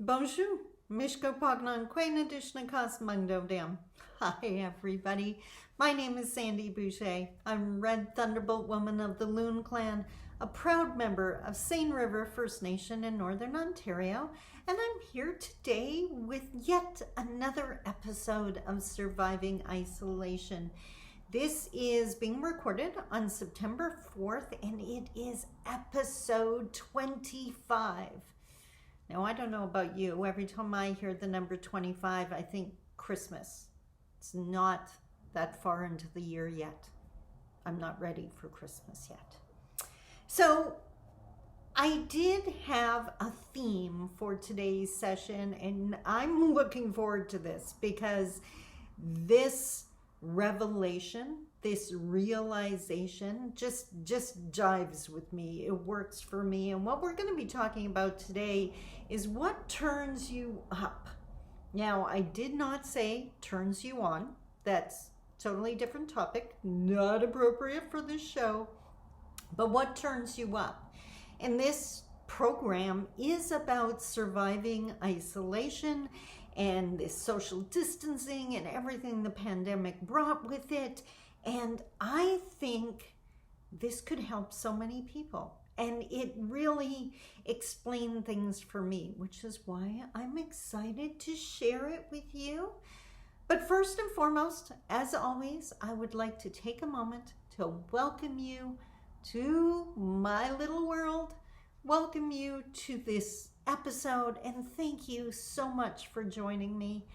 Bonjour, Mishko Pognon, Quain Adishnakas Mungdo Dam. Hi, everybody. My name is Sandi Boucher. I'm Red Thunderbolt Woman of the Loon Clan, a proud member of Seine River First Nation in Northern Ontario, and I'm here today with yet another episode of Surviving Isolation. This is being recorded on September 4th, and it is episode 25. Now, I don't know about you. Every time I hear the number 25, I think Christmas. It's not that far into the year yet. I'm not ready for Christmas yet. So, I did have a theme for today's session, and I'm looking forward to this because this revelation, this realization just jives with me. It works for me. And what we're going to be talking about today is what turns you up. Now, I did not say turns you on. That's a totally different topic, not appropriate for this show. But what turns you up? And this program is about surviving isolation and this social distancing and everything the pandemic brought with it. And I think this could help so many people. And it really explained things for me, which is why I'm excited to share it with you. But first and foremost, as always, I would like to take a moment to welcome you to my little world, welcome you to this episode, and thank you so much for joining me.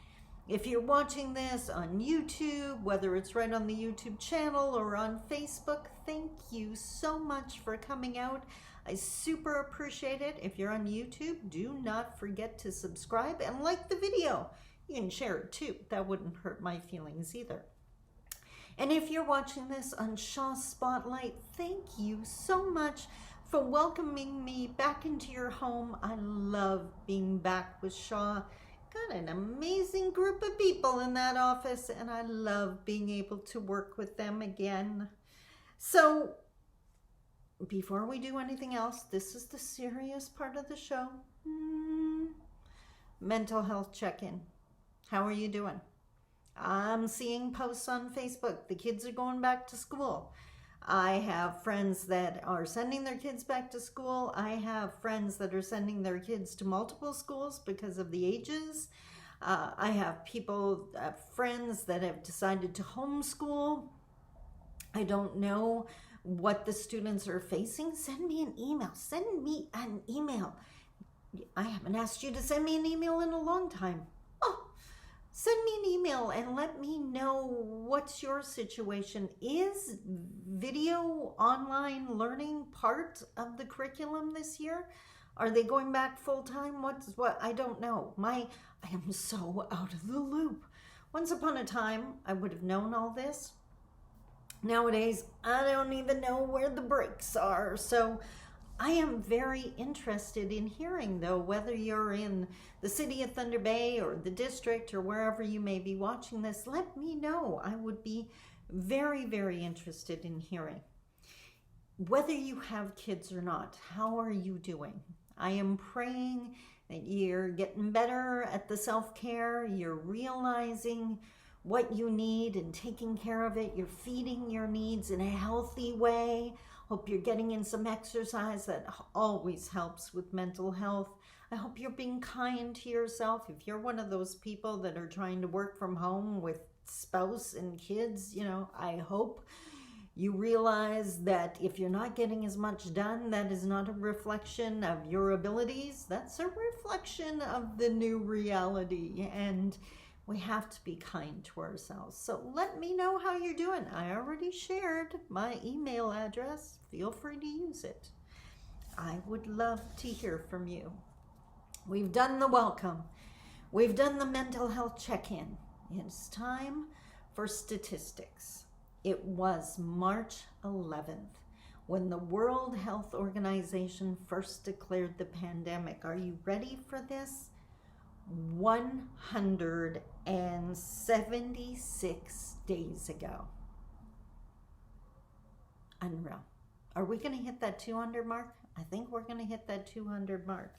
If you're watching this on YouTube, whether it's right on the YouTube channel or on Facebook, thank you so much for coming out. I super appreciate it. If you're on YouTube, do not forget to subscribe and like the video. You can share it too. That wouldn't hurt my feelings either. And if you're watching this on Shaw Spotlight, thank you so much for welcoming me back into your home. I love being back with Shaw. Got an amazing group of people in that office, and I love being able to work with them again. So, before we do anything else, this is the serious part of the show. Mental health check-in. How are you doing? I'm seeing posts on Facebook. The kids are going back to school. I have friends that are sending their kids back to school. I have friends that are sending their kids to multiple schools because of the ages. I have friends that have decided to homeschool. I don't know what the students are facing. Send me an email. Send me an email. I haven't asked you to send me an email in a long time. Send me an email and let me know what's your situation. Is video online learning part of the curriculum this year? Are they going back full time? What? I don't know. I am so out of the loop. Once upon a time, I would have known all this. Nowadays, I don't even know where the breaks are. So I am very interested in hearing, though, whether you're in the city of Thunder Bay or the district or wherever you may be watching this, let me know. I would be very, very interested in hearing. Whether you have kids or not, how are you doing? I am praying that you're getting better at the self-care, you're realizing what you need and taking care of it, you're feeding your needs in a healthy way. Hope you're getting in some exercise. That always helps with mental health. I hope you're being kind to yourself. If you're one of those people that are trying to work from home with spouse and kids, I hope you realize that if you're not getting as much done, that is not a reflection of your abilities. That's a reflection of the new reality. And we have to be kind to ourselves. So let me know how you're doing. I already shared my email address. Feel free to use it. I would love to hear from you. We've done the welcome. We've done the mental health check-in. It's time for statistics. It was March 11th when the World Health Organization first declared the pandemic. Are you ready for this? 176 days ago. Unreal. Are we going to hit that 200 mark? I think we're going to hit that 200 mark.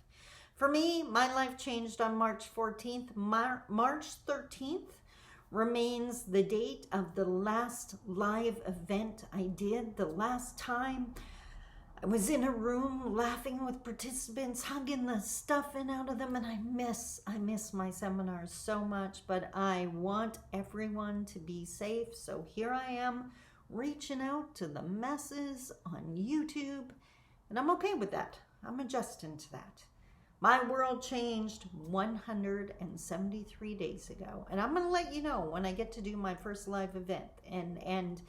For me, my life changed on March 14th. March 13th remains the date of the last live event I did, the last time I was in a room laughing with participants, hugging the stuff in out of them, and I miss my seminars so much, but I want everyone to be safe. So here I am reaching out to the masses on YouTube, and I'm okay with that. I'm adjusting to that. My world changed 173 days ago, and I'm going to let you know when I get to do my first live event. And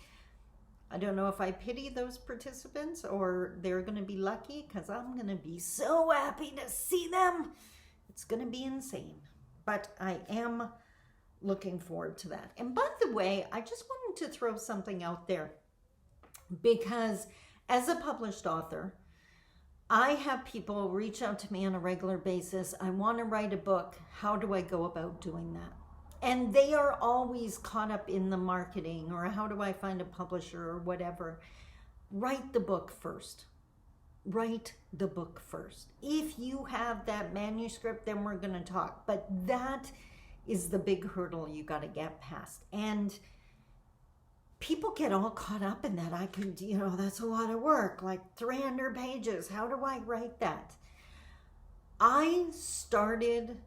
I don't know if I pity those participants or they're going to be lucky, because I'm going to be so happy to see them. It's going to be insane, but I am looking forward to that. And by the way, I just wanted to throw something out there, because as a published author, I have people reach out to me on a regular basis. I want to write a book. How do I go about doing that? And they are always caught up in the marketing, or how do I find a publisher, or whatever. Write the book first. Write the book first. If you have that manuscript, then we're going to talk. But that is the big hurdle you got to get past. And people get all caught up in that. That's a lot of work, like 300 pages. How do I write that? I started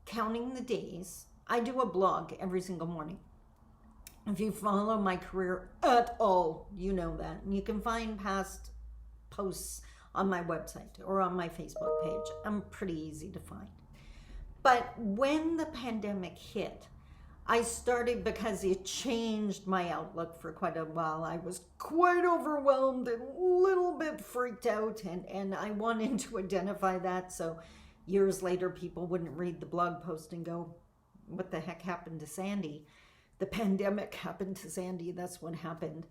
counting the days. I do a blog every single morning. If you follow my career at all, you know that. And you can find past posts on my website or on my Facebook page. I'm pretty easy to find. But when the pandemic hit, I started, because it changed my outlook for quite a while. I was quite overwhelmed and a little bit freaked out, and I wanted to identify that so years later people wouldn't read the blog post and go, what the heck happened to Sandi? The pandemic happened to Sandi. That's what happened.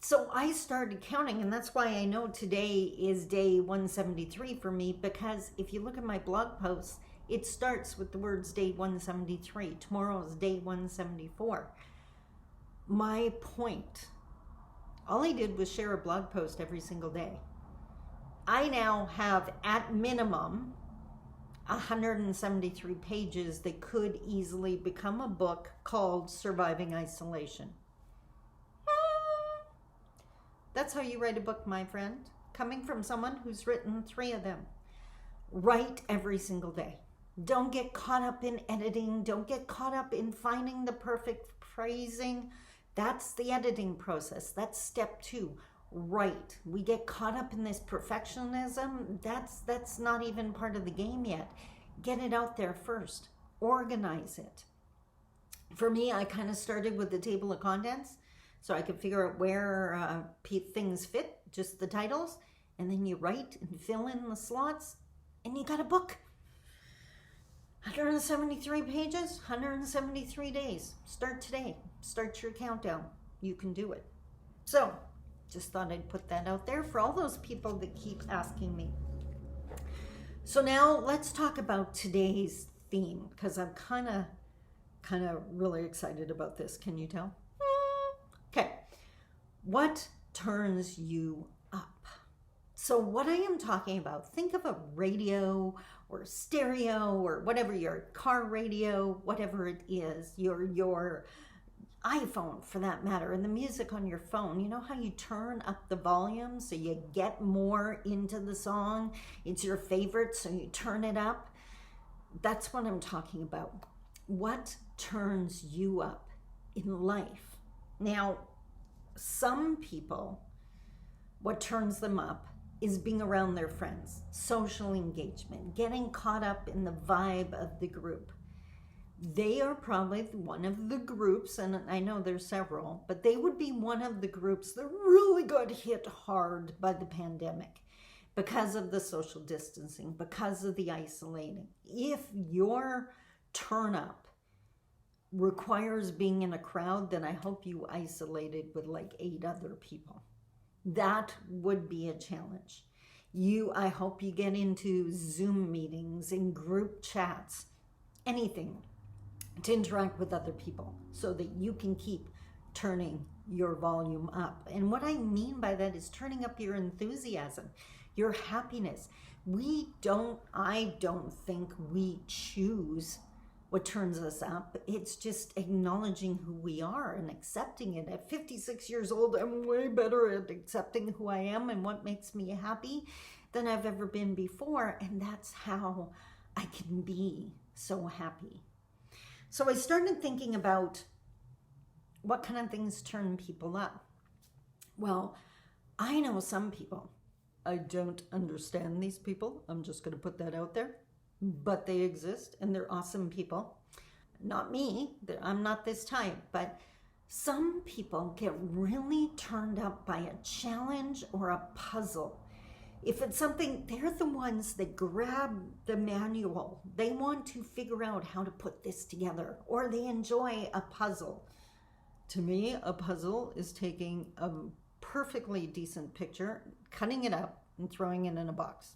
So I started counting, and that's why I know today is day 173 for me, because if you look at my blog posts, it starts with the words day 173. Tomorrow is day 174. My point, all I did was share a blog post every single day. I now have, at minimum, 173 pages that could easily become a book called Surviving Isolation. That's how you write a book, my friend. Coming from someone who's written 3 of them. Write every single day. Don't get caught up in editing. Don't get caught up in finding the perfect phrasing. That's the editing process. That's step 2. Write. We get caught up in this perfectionism. That's not even part of the game yet. Get it out there first. Organize it. For me, I kind of started with the table of contents so I could figure out where things fit, just the titles, and then you write and fill in the slots, and you got a book. 173 pages, 173 days. Start today. Start your countdown. You can do it. So, just thought I'd put that out there for all those people that keep asking me. So now let's talk about today's theme, because I'm kind of really excited about this. Can you tell? Okay. What turns you up? So what I am talking about, think of a radio or stereo or whatever, your car radio, whatever it is, your iPhone for that matter, and the music on your phone. You know how you turn up the volume so you get more into the song? It's your favorite, so you turn it up. That's what I'm talking about. What turns you up in life? Now, some people, what turns them up is being around their friends, social engagement, getting caught up in the vibe of the group. They are probably one of the groups, and I know there's several, but they would be one of the groups that really got hit hard by the pandemic because of the social distancing, because of the isolating. If your turn up requires being in a crowd, then I hope you isolated with like 8 other people. That would be a challenge. I hope you get into Zoom meetings and group chats, anything to interact with other people so that you can keep turning your volume up. And what I mean by that is turning up your enthusiasm. your happiness. I don't think we choose what turns us up. It's just acknowledging who we are and accepting it. At 56 years old, I'm way better at accepting who I am and what makes me happy than I've ever been before. And that's how I can be so happy. So I started thinking about what kind of things turn people up. Well, I know some people. I don't understand these people. I'm just going to put that out there. But they exist and they're awesome people. Not me. I'm not this type. But some people get really turned up by a challenge or a puzzle. If it's something, they're the ones that grab the manual. They want to figure out how to put this together, or they enjoy a puzzle. To me, a puzzle is taking a perfectly decent picture, cutting it up, and throwing it in a box.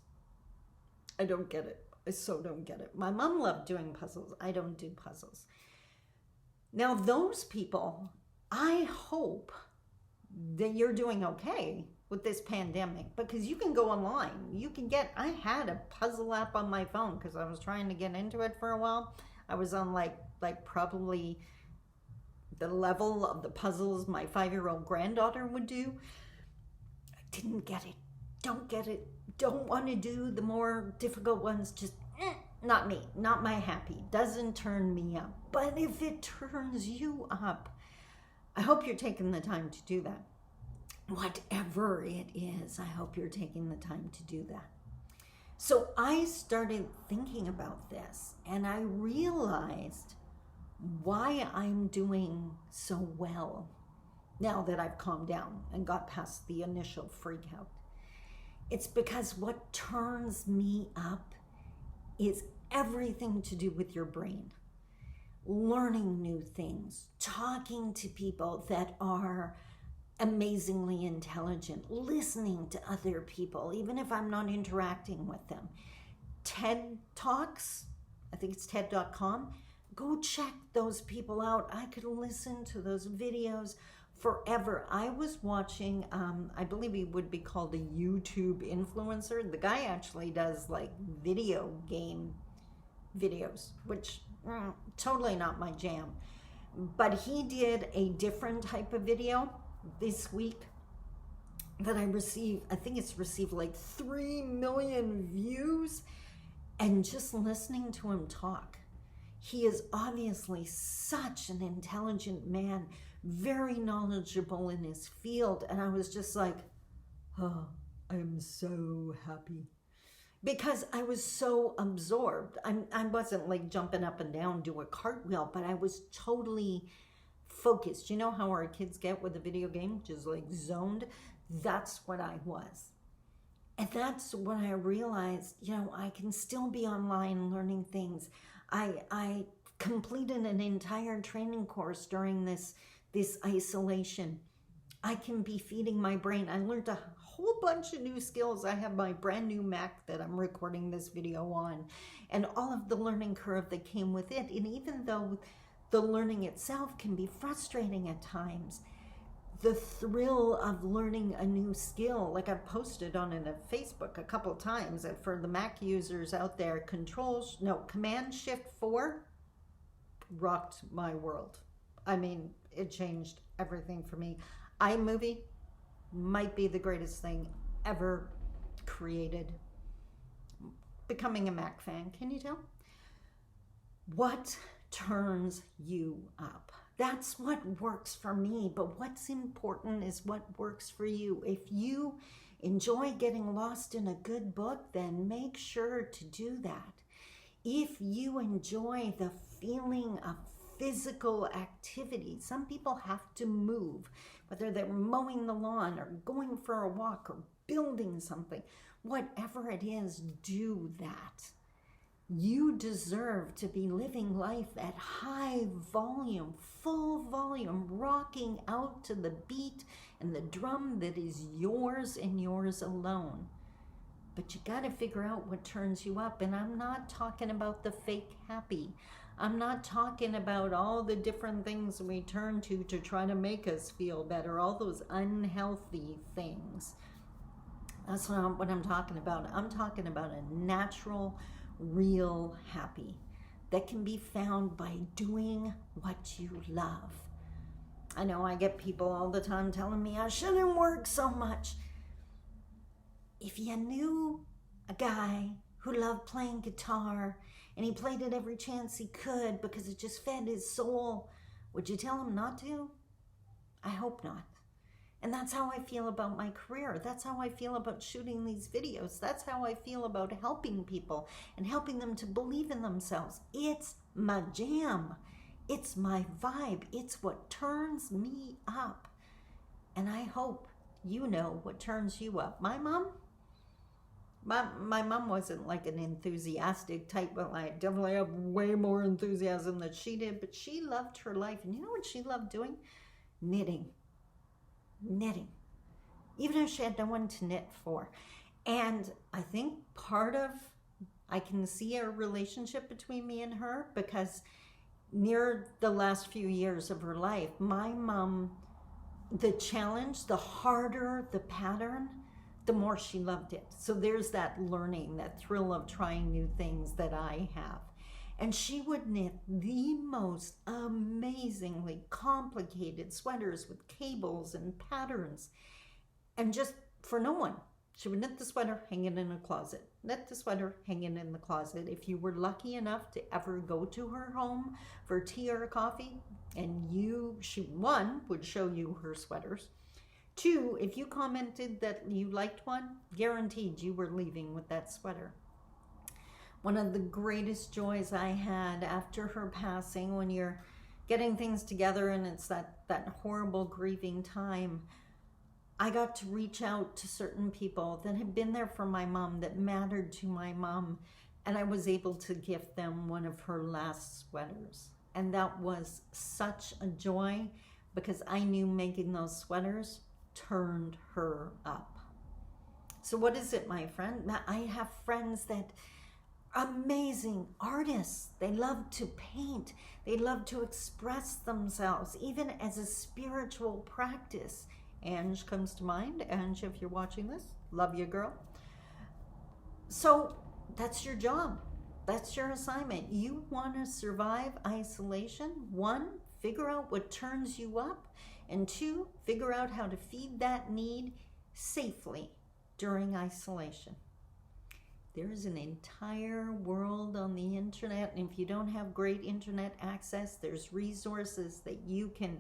I don't get it. I so don't get it. My mom loved doing puzzles. I don't do puzzles. Now, those people, I hope that you're doing okay with this pandemic, because you can go online. I had a puzzle app on my phone because I was trying to get into it for a while. I was on like probably the level of the puzzles my 5-year-old granddaughter would do. I didn't get it. Don't get it. Don't want to do the more difficult ones. Just not me. Not my happy. Doesn't turn me up. But if it turns you up, I hope you're taking the time to do that. Whatever it is, I hope you're taking the time to do that. So I started thinking about this, and I realized why I'm doing so well now that I've calmed down and got past the initial freak out. It's because what turns me up is everything to do with your brain. Learning new things, talking to people that are amazingly intelligent, listening to other people, even if I'm not interacting with them. TED Talks, I think it's TED.com. Go check those people out. I could listen to those videos forever. I was watching, I believe he would be called a YouTube influencer. The guy actually does like video game videos, which totally not my jam. But he did a different type of video this week that I think it's received like 3 million views. And just listening to him talk, he is obviously such an intelligent man, very knowledgeable in his field. And I was just like, oh, I'm so happy. Because I was so absorbed. I wasn't like jumping up and down, do a cartwheel, but I was totally focused. You know how our kids get with a video game, just like zoned? That's what I was. And that's when I realized, I can still be online learning things. I completed an entire training course during this isolation. I can be feeding my brain. I learned a whole bunch of new skills. I have my brand new Mac that I'm recording this video on, and all of the learning curve that came with it. And even though the learning itself can be frustrating at times, the thrill of learning a new skill, like I've posted on it at Facebook a couple of times, and for the Mac users out there, Command-Shift-4 rocked my world. I mean, it changed everything for me. iMovie might be the greatest thing ever created. Becoming a Mac fan, can you tell? What turns you up? That's what works for me, but what's important is what works for you. If you enjoy getting lost in a good book, then make sure to do that. If you enjoy the feeling of physical activity, some people have to move, whether they're mowing the lawn or going for a walk or building something, whatever it is, do that. You deserve to be living life at high volume, full volume, rocking out to the beat and the drum that is yours and yours alone. But you got to figure out what turns you up. And I'm not talking about the fake happy. I'm not talking about all the different things we turn to try to make us feel better, all those unhealthy things. That's not what I'm talking about. I'm talking about a natural, real happy that can be found by doing what you love. I know I get people all the time telling me I shouldn't work so much. If you knew a guy who loved playing guitar and he played it every chance he could because it just fed his soul, would you tell him not to? I hope not. And that's how I feel about my career. That's how I feel about shooting these videos. That's how I feel about helping people and helping them to believe in themselves. It's my jam. It's my vibe. It's what turns me up. And I hope you know what turns you up. My mom wasn't like an enthusiastic type, but I definitely have way more enthusiasm than she did. But she loved her life. And you know what she loved doing? Knitting. Even if she had no one to knit for. And I think I can see a relationship between me and her, because near the last few years of her life, my mom, the challenge, the harder the pattern, the more she loved it. So there's that learning, that thrill of trying new things that I have. And she would knit the most amazingly complicated sweaters with cables and patterns. And just for no one. She would knit the sweater, hang it in a closet. Knit the sweater, hang it in the closet. If you were lucky enough to ever go to her home for tea or coffee, and she, one, would show you her sweaters. Two, if you commented that you liked one, guaranteed you were leaving with that sweater. One of the greatest joys I had after her passing, when you're getting things together and it's that horrible grieving time, I got to reach out to certain people that had been there for my mom, that mattered to my mom, and I was able to gift them one of her last sweaters. And that was such a joy, because I knew making those sweaters turned her up. So what is it, my friend? I have friends that amazing artists. They love to paint. They love to express themselves, even as a spiritual practice. Ange comes to mind. Ange, if you're watching this, love you, girl. So that's your job. That's your assignment. You want to survive isolation. One, figure out what turns you up. And two, figure out how to feed that need safely during isolation. There's an entire world on the internet, and if you don't have great internet access, there's resources that you can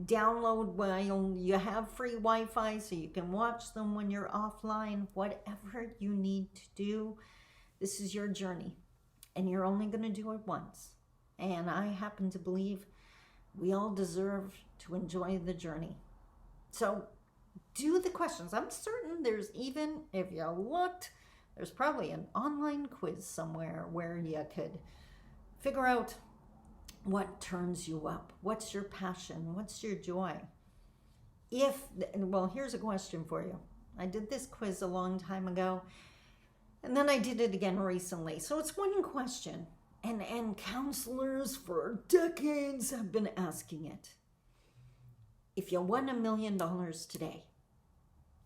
download while you have free Wi-Fi, so you can watch them when you're offline. Whatever you need to do, this is your journey, and you're only going to do it once. And I happen to believe we all deserve to enjoy the journey. So do the questions. I'm certain there's, even if you looked, there's probably an online quiz somewhere where you could figure out what turns you up. What's your passion? What's your joy? Well, here's a question for you. I did this quiz a long time ago, and then I did it again recently. So it's one question, and counselors for decades have been asking it. If you won $1 million today,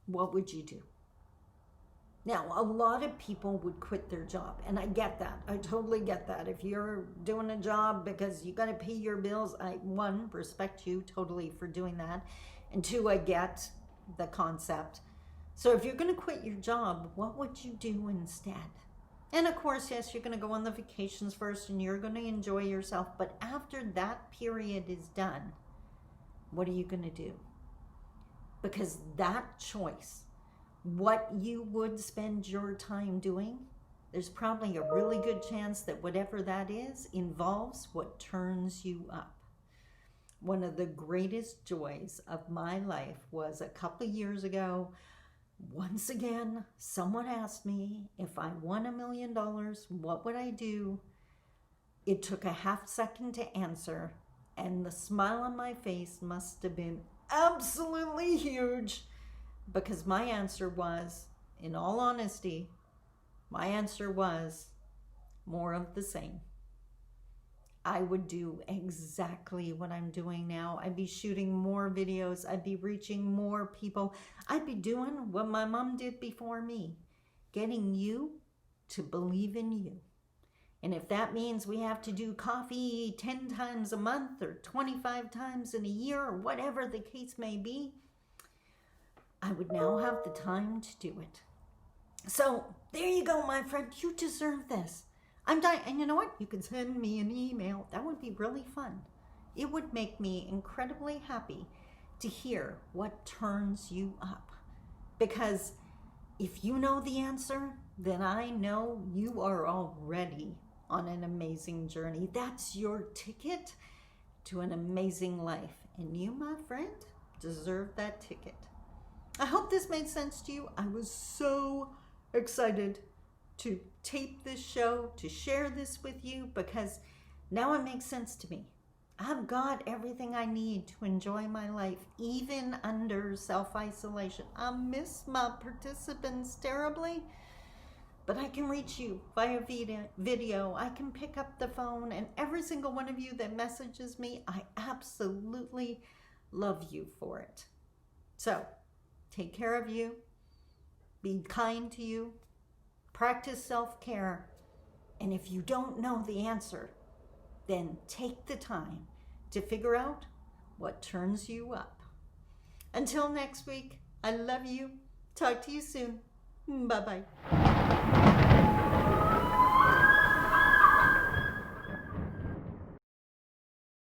what would you do? Now, a lot of people would quit their job, and I get that. I totally get that. If you're doing a job because you got to pay your bills, I, one, respect you totally for doing that, and two, I get the concept. So if you're going to quit your job, what would you do instead? And of course, yes, you're going to go on the vacations first, and you're going to enjoy yourself, but after that period is done, what are you going to do? Because that choice, what you would spend your time doing, there's probably a really good chance that whatever that is involves what turns you up. One of the greatest joys of my life was a couple of years ago. Once again, someone asked me, if I won $1 million, what would I do? It took a half second to answer, and the smile on my face must have been absolutely huge. Because my answer was, in all honesty, my answer was more of the same. I would do exactly what I'm doing now. I'd be shooting more videos. I'd be reaching more people. I'd be doing what my mom did before me, getting you to believe in you. And if that means we have to do coffee 10 times a month or 25 times in a year or whatever the case may be, I would now have the time to do it. So there you go, my friend. You deserve this. I'm dying. And you know what? You can send me an email. That would be really fun. It would make me incredibly happy to hear what turns you up. Because if you know the answer, then I know you are already on an amazing journey. That's your ticket to an amazing life. And you, my friend, deserve that ticket. I hope this made sense to you. I was so excited to tape this show, to share this with you, because now it makes sense to me. I've got everything I need to enjoy my life, even under self-isolation. I miss my participants terribly, but I can reach you via video. I can pick up the phone, and every single one of you that messages me, I absolutely love you for it. So, take care of you, be kind to you, practice self-care, and if you don't know the answer, then take the time to figure out what turns you up. Until next week, I love you. Talk to you soon. Bye-bye.